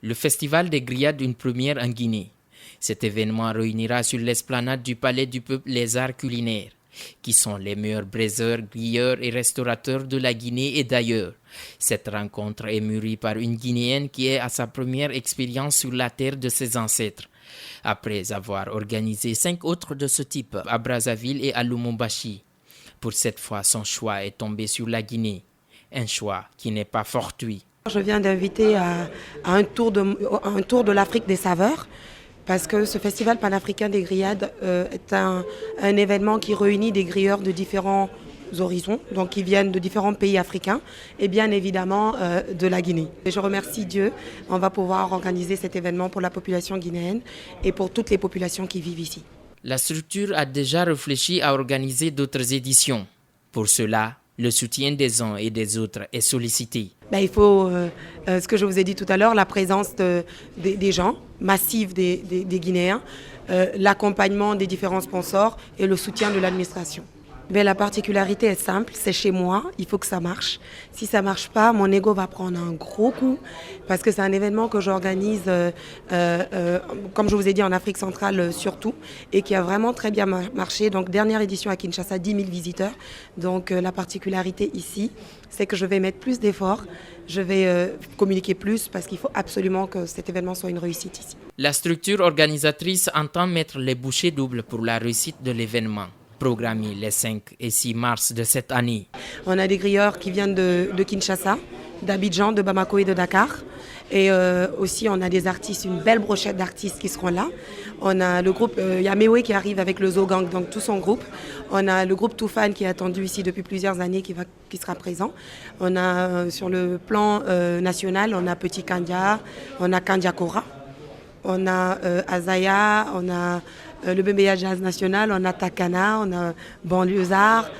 Le festival des grillades, une première en Guinée. Cet événement réunira sur l'esplanade du Palais du Peuple les arts culinaires, qui sont les meilleurs braiseurs, grilleurs et restaurateurs de la Guinée et d'ailleurs. Cette rencontre est mûrie par une Guinéenne qui est à sa première expérience sur la terre de ses ancêtres. Après avoir organisé 5 autres de ce type à Brazzaville et à Lumumbashi. Pour cette fois, son choix est tombé sur la Guinée. Un choix qui n'est pas fortuit. Je viens d'inviter à un tour de l'Afrique des saveurs parce que ce festival panafricain des grillades est un événement qui réunit des grilleurs de différents horizons, donc qui viennent de différents pays africains et bien évidemment de la Guinée. Et je remercie Dieu, on va pouvoir organiser cet événement pour la population guinéenne et pour toutes les populations qui vivent ici. La structure a déjà réfléchi à organiser d'autres éditions. Pour cela, le soutien des uns et des autres est sollicité. Il faut, ce que je vous ai dit tout à l'heure, la présence des gens, massive des Guinéens, l'accompagnement des différents sponsors et le soutien de l'administration. La particularité est simple, c'est chez moi, il faut que ça marche. Si ça ne marche pas, mon ego va prendre un gros coup parce que c'est un événement que j'organise, comme je vous ai dit, en Afrique centrale surtout et qui a vraiment très bien marché. Donc dernière édition à Kinshasa, 10 000 visiteurs. Donc la particularité ici, c'est que je vais mettre plus d'efforts, je vais communiquer plus parce qu'il faut absolument que cet événement soit une réussite ici. La structure organisatrice entend mettre les bouchées doubles pour la réussite de l'événement. Programmé les 5 et 6 mars de cette année. On a des grilleurs qui viennent de Kinshasa, d'Abidjan, de Bamako et de Dakar. Et aussi, on a des artistes, une belle brochette d'artistes qui seront là. On a le groupe Yamewe qui arrive avec le Zogang, donc tout son groupe. On a le groupe Toufan qui est attendu ici depuis plusieurs années qui sera présent. On a sur le plan national, on a Petit Kandia, on a Kandia Kora, on a Azaya, on a le Bembeya Jazz National, on a Takana, on a Banlieusard.